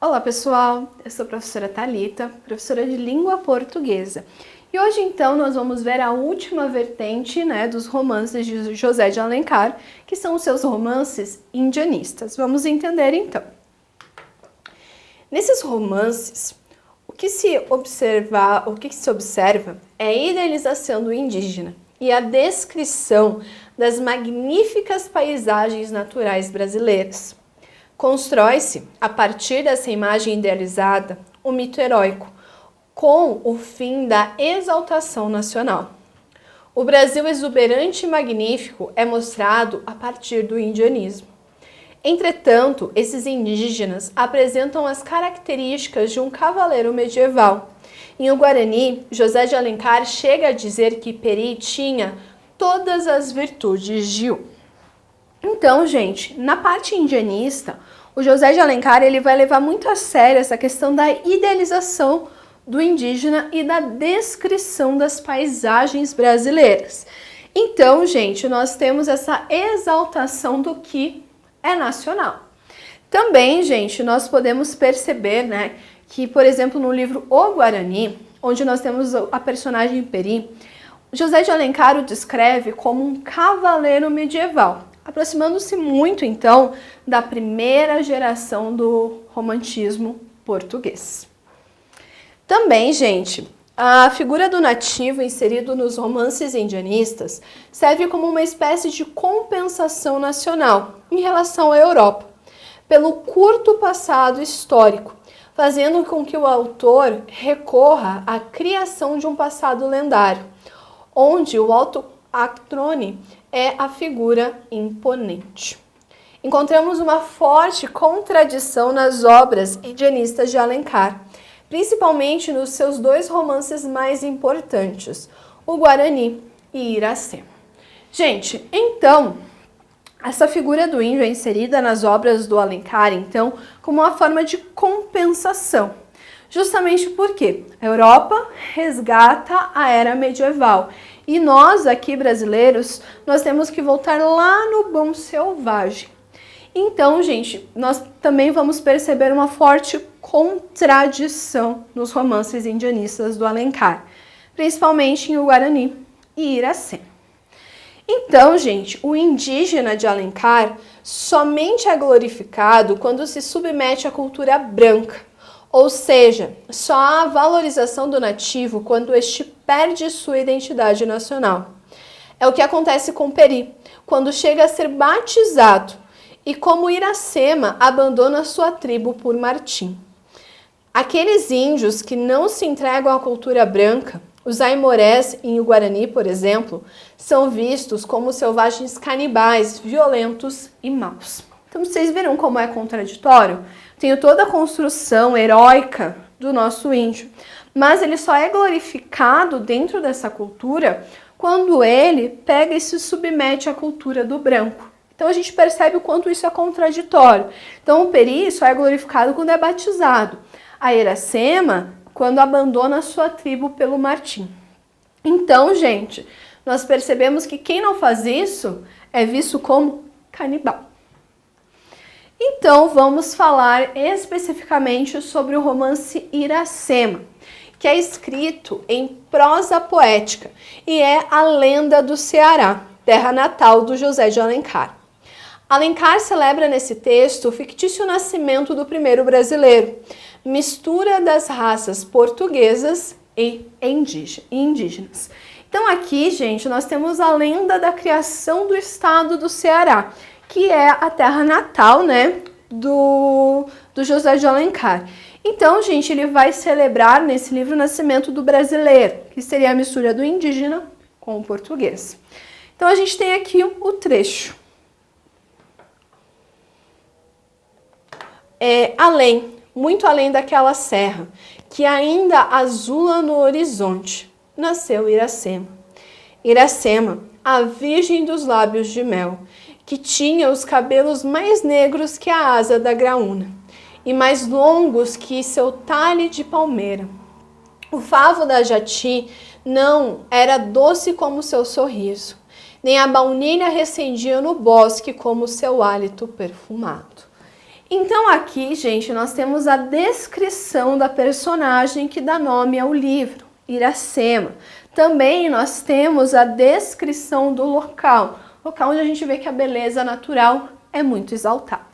Olá pessoal, eu sou a professora Thalita, professora de língua portuguesa. E hoje então nós vamos ver a última vertente dos romances de José de Alencar, que são os seus romances indianistas. Vamos entender então. Nesses romances, o que se observa é a idealização do indígena e a descrição das magníficas paisagens naturais brasileiras. Constrói-se, a partir dessa imagem idealizada, um mito heróico, com o fim da exaltação nacional. O Brasil exuberante e magnífico é mostrado a partir do indianismo. Entretanto, esses indígenas apresentam as características de um cavaleiro medieval. Em O Guarani, José de Alencar chega a dizer que Peri tinha todas as virtudes de um. Então, gente, na parte indianista, o José de Alencar ele vai levar muito a sério essa questão da idealização do indígena e da descrição das paisagens brasileiras. Então, gente, nós temos essa exaltação do que é nacional. Também, gente, nós podemos perceber, que, por exemplo, no livro O Guarani, onde nós temos a personagem Peri, José de Alencar o descreve como um cavaleiro medieval, aproximando-se muito, então, da primeira geração do romantismo português. Também, gente, a figura do nativo inserido nos romances indianistas serve como uma espécie de compensação nacional em relação à Europa, pelo curto passado histórico, fazendo com que o autor recorra à criação de um passado lendário, onde o Alto Actrone é a figura imponente. Encontramos uma forte contradição nas obras indianistas de Alencar, principalmente nos seus dois romances mais importantes, O Guarani e Iracema. Gente, então, essa figura do índio é inserida nas obras do Alencar, então, como uma forma de compensação. Justamente porque a Europa resgata a era medieval e nós aqui brasileiros, nós temos que voltar lá no bom selvagem. Então, gente, nós também vamos perceber uma forte contradição nos romances indianistas do Alencar, principalmente em O Guarani e Iracema. Então, gente, o indígena de Alencar somente é glorificado quando se submete à cultura branca, ou seja, só há valorização do nativo quando este perde sua identidade nacional. É o que acontece com Peri, quando chega a ser batizado, e como Iracema abandona sua tribo por Martim. Aqueles índios que não se entregam à cultura branca, os aimorés em O Guarani, por exemplo, são vistos como selvagens canibais, violentos e maus. Então vocês viram como é contraditório? Tem toda a construção heróica do nosso índio, mas ele só é glorificado dentro dessa cultura quando ele pega e se submete à cultura do branco. Então a gente percebe o quanto isso é contraditório. Então o Peri só é glorificado quando é batizado. A Iracema, quando abandona a sua tribo pelo Martim. Então, gente, nós percebemos que quem não faz isso é visto como canibal. Então, vamos falar especificamente sobre o romance Iracema, que é escrito em prosa poética e é a lenda do Ceará, terra natal do José de Alencar. Alencar celebra nesse texto o fictício nascimento do primeiro brasileiro, mistura das raças portuguesas e indígenas. Então aqui, gente, nós temos a lenda da criação do estado do Ceará, que é a terra natal, do José de Alencar. Então, gente, ele vai celebrar nesse livro o nascimento do brasileiro, que seria a mistura do indígena com o português. Então a gente tem aqui o trecho. Muito além daquela serra, que ainda azula no horizonte, nasceu Iracema. Iracema, a virgem dos lábios de mel, que tinha os cabelos mais negros que a asa da graúna, e mais longos que seu talhe de palmeira. O favo da jati não era doce como seu sorriso, nem a baunilha recendia no bosque como seu hálito perfumado. Então aqui, gente, nós temos a descrição da personagem que dá nome ao livro, Iracema. Também nós temos a descrição do local onde a gente vê que a beleza natural é muito exaltada.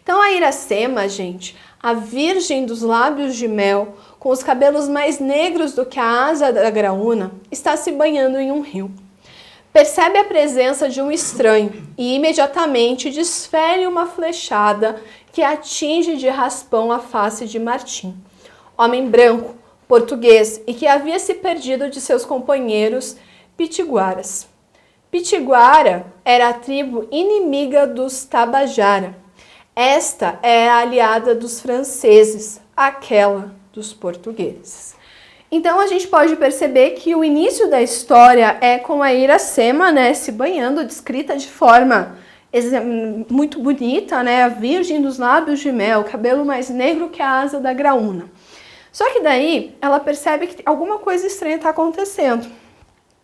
Então a Iracema, gente, a virgem dos lábios de mel, com os cabelos mais negros do que a asa da graúna, está se banhando em um rio. Percebe a presença de um estranho e imediatamente desfere uma flechada que atinge de raspão a face de Martim, homem branco, português e que havia se perdido de seus companheiros pitiguaras. Pitiguara era a tribo inimiga dos Tabajara. Esta é a aliada dos franceses, aquela dos portugueses. Então a gente pode perceber que o início da história é com a Iracema, né, se banhando, descrita de forma muito bonita, né, a virgem dos lábios de mel, cabelo mais negro que a asa da graúna. Só que daí ela percebe que alguma coisa estranha está acontecendo.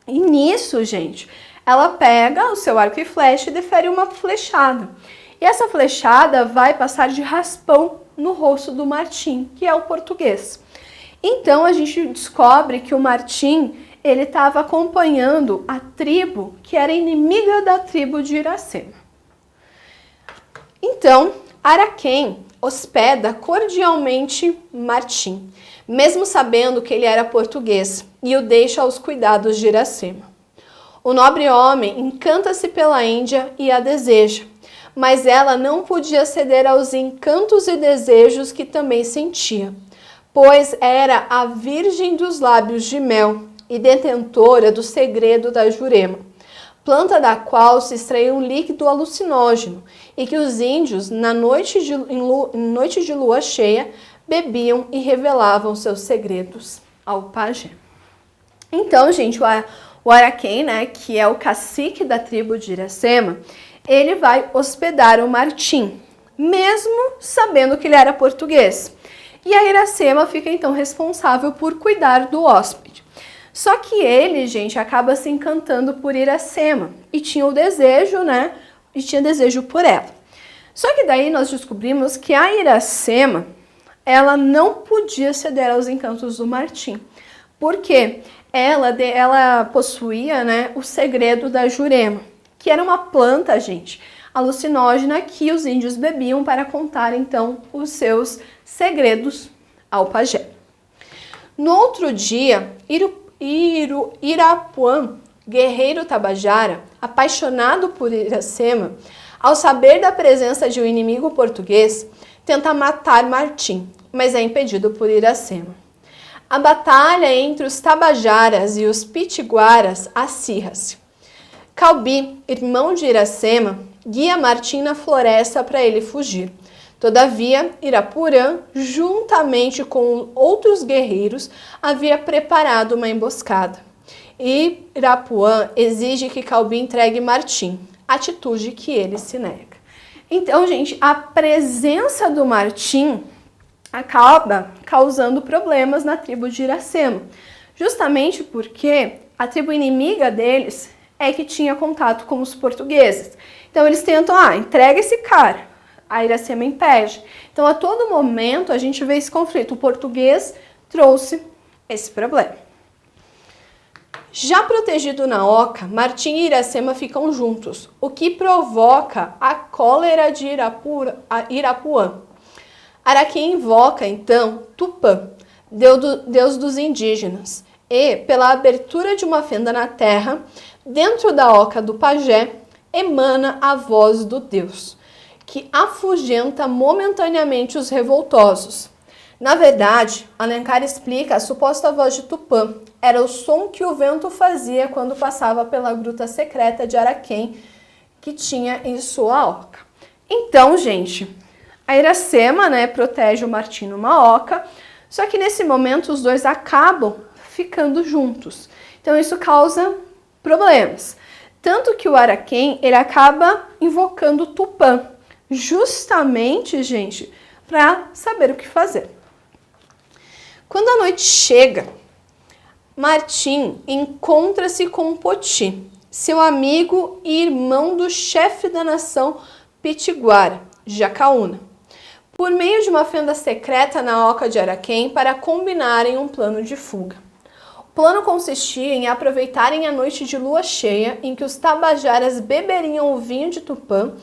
E nisso, gente, ela pega o seu arco e flecha e defere uma flechada. E essa flechada vai passar de raspão no rosto do Martim, que é o português. Então a gente descobre que o Martim, ele estava acompanhando a tribo que era inimiga da tribo de Iracema. Então, Araquém hospeda cordialmente Martim, mesmo sabendo que ele era português, e o deixa aos cuidados de Iracema. O nobre homem encanta-se pela Índia e a deseja, mas ela não podia ceder aos encantos e desejos que também sentia, pois era a virgem dos lábios de mel e detentora do segredo da jurema, planta da qual se extrai um líquido alucinógeno e que os índios, em noite de lua cheia, bebiam e revelavam seus segredos ao pajé. Então, gente, o Araquém, né, que é o cacique da tribo de Iracema, ele vai hospedar o Martim, mesmo sabendo que ele era português. E a Iracema fica então responsável por cuidar do hóspede. Só que ele, gente, acaba se encantando por Iracema e tinha o desejo, né? E tinha desejo por ela. Só que daí nós descobrimos que a Iracema, ela não podia ceder aos encantos do Martim. Por quê? Ela possuía, né, o segredo da jurema, que era uma planta, gente, alucinógena que os índios bebiam para contar, então, os seus segredos ao pajé. No outro dia, Irapuã, guerreiro tabajara, apaixonado por Iracema, ao saber da presença de um inimigo português, tenta matar Martim, mas é impedido por Iracema. A batalha entre os tabajaras e os pitiguaras acirra-se. Calbi, irmão de Iracema, guia Martim na floresta para ele fugir. Todavia, Irapurã, juntamente com outros guerreiros, havia preparado uma emboscada. E Irapuã exige que Calbi entregue Martim, atitude que ele se nega. Então, gente, a presença do Martim acaba causando problemas na tribo de Iracema, justamente porque a tribo inimiga deles é que tinha contato com os portugueses. Então eles tentam, entrega esse cara. A Iracema impede. Então a todo momento a gente vê esse conflito. O português trouxe esse problema. Já protegido na oca, Martim e Iracema ficam juntos, o que provoca a cólera de Irapuã. Araquém invoca, então, Tupã, deus dos indígenas, e, pela abertura de uma fenda na terra, dentro da oca do pajé, emana a voz do deus, que afugenta momentaneamente os revoltosos. Na verdade, Alencar explica a suposta voz de Tupã. Era o som que o vento fazia quando passava pela gruta secreta de Araquém, que tinha em sua oca. Então, gente, a Iracema, né, protege o Martim numa oca, só que nesse momento os dois acabam ficando juntos. Então isso causa problemas. Tanto que o Araquém, ele acaba invocando Tupã, justamente, gente, para saber o que fazer. Quando a noite chega, Martim encontra-se com Poti, seu amigo e irmão do chefe da nação pitiguara, Jacaúna. por meio de uma fenda secreta na oca de Araquém para combinarem um plano de fuga. O plano consistia em aproveitarem a noite de lua cheia em que os tabajaras beberiam o vinho de Tupã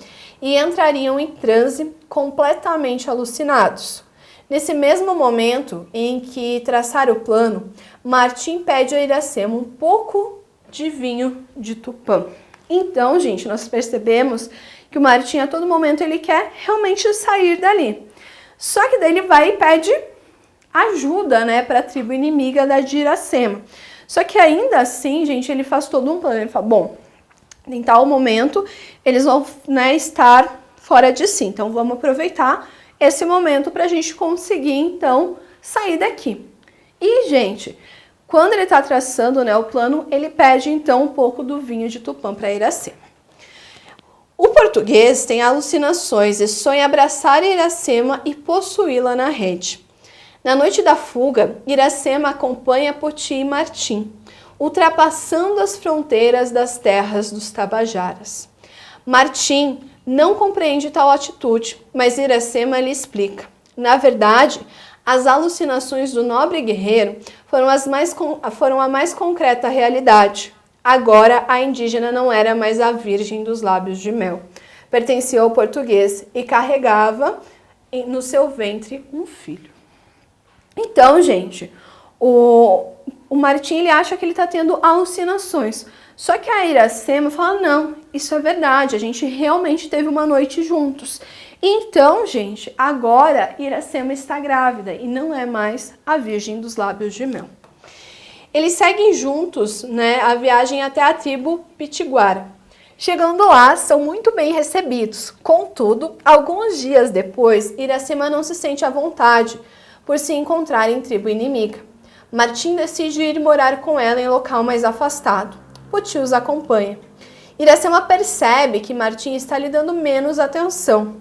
e entrariam em transe completamente alucinados. Nesse mesmo momento em que traçaram o plano, Martim pede a Iracema um pouco de vinho de Tupã. Então, gente, nós percebemos que o Martim a todo momento ele quer realmente sair dali. Só que daí ele vai e pede ajuda, né, para a tribo inimiga da de Iracema. Só que ainda assim, gente, ele faz todo um plano. Ele fala, bom, em tal momento eles vão, né, estar fora de si. Então vamos aproveitar esse momento para a gente conseguir, então, sair daqui. E, gente, quando ele está traçando, né, o plano, ele pede, então, um pouco do vinho de Tupã para Iracema. O português tem alucinações e sonha abraçar Iracema e possuí-la na rede. Na noite da fuga, Iracema acompanha Poti e Martim, ultrapassando as fronteiras das terras dos tabajaras. Martim não compreende tal atitude, mas Iracema lhe explica. Na verdade, as alucinações do nobre guerreiro foram a mais concreta realidade. Agora, a indígena não era mais a virgem dos lábios de mel. Pertencia ao português e carregava no seu ventre um filho. Então, gente, o Martim ele acha que ele está tendo alucinações. Só que a Iracema fala, não, isso é verdade, a gente realmente teve uma noite juntos. Então, gente, agora Iracema está grávida e não é mais a virgem dos lábios de mel. Eles seguem juntos, né, a viagem até a tribo Pitiguara. Chegando lá, são muito bem recebidos. Contudo, alguns dias depois, Iracema não se sente à vontade por se encontrar em tribo inimiga. Martim decide ir morar com ela em local mais afastado. Poti os acompanha. Iracema percebe que Martim está lhe dando menos atenção.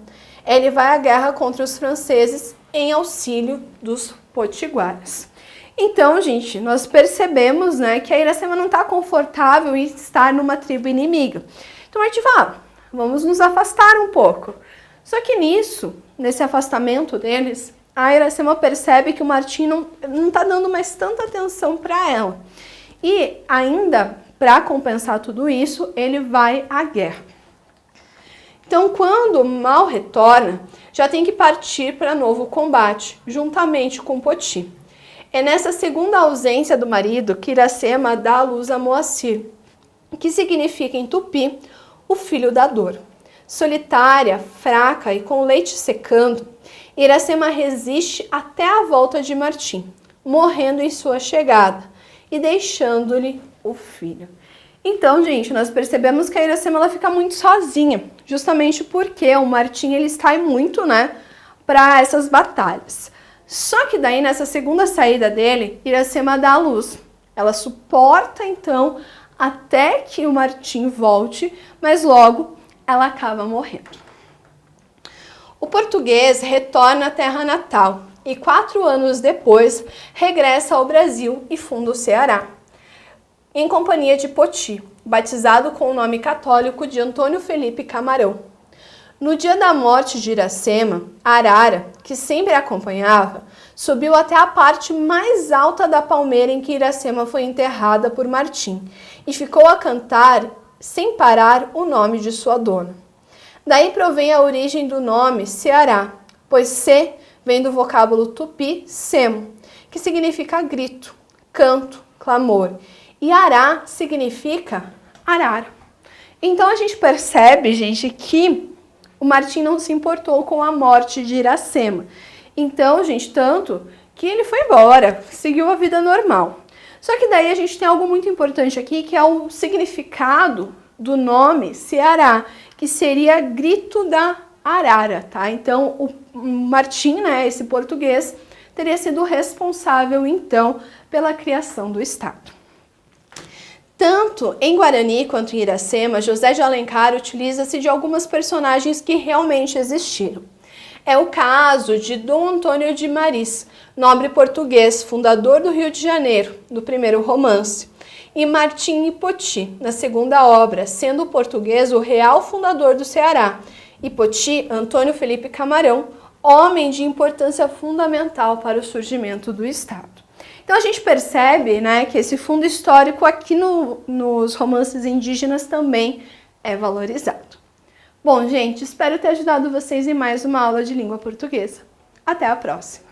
Ele vai à guerra contra os franceses em auxílio dos potiguaras. Então, gente, nós percebemos, né, que a Iracema não está confortável em estar numa tribo inimiga. Então a gente fala, vamos nos afastar um pouco. Só que nesse afastamento deles, a Iracema percebe que o Martim não está dando mais tanta atenção para ela. E ainda, para compensar tudo isso, ele vai à guerra. Então, quando Mal retorna, já tem que partir para novo combate, juntamente com Poti. É nessa segunda ausência do marido que Iracema dá à luz a Moacir, que significa em tupi, o filho da dor. Solitária, fraca e com leite secando, Iracema resiste até a volta de Martim, morrendo em sua chegada e deixando-lhe o filho. Então, gente, nós percebemos que a Iracema ela fica muito sozinha, justamente porque o Martim ele sai muito, né, para essas batalhas. Só que daí, nessa segunda saída dele, Iracema dá à luz. Ela suporta, então, até que o Martim volte, mas logo ela acaba morrendo. O português retorna à terra natal e 4 anos depois regressa ao Brasil e funda o Ceará, em companhia de Poti, batizado com o nome católico de Antônio Felipe Camarão. No dia da morte de Iracema, Arara, que sempre a acompanhava, subiu até a parte mais alta da palmeira em que Iracema foi enterrada por Martim e ficou a cantar, sem parar, o nome de sua dona. Daí provém a origem do nome Ceará, pois Ce vem do vocábulo tupi semo, que significa grito, canto, clamor, e Ará significa arara. Então a gente percebe, gente, que o Martim não se importou com a morte de Iracema. Então, gente, tanto que ele foi embora, seguiu a vida normal. Só que daí a gente tem algo muito importante aqui, que é o significado do nome Ceará, que seria grito da arara, tá? Então, o Martim, né, esse português, teria sido responsável, então, pela criação do estado. Tanto em Guarani quanto em Iracema, José de Alencar utiliza-se de algumas personagens que realmente existiram. É o caso de Dom Antônio de Maris, nobre português, fundador do Rio de Janeiro, no primeiro romance, e Martim e Poti, na segunda obra, sendo o português o real fundador do Ceará, e Poti, Antônio Felipe Camarão, homem de importância fundamental para o surgimento do Estado. Então a gente percebe, né, que esse fundo histórico aqui nos romances indígenas também é valorizado. Bom, gente, espero ter ajudado vocês em mais uma aula de língua portuguesa. Até a próxima!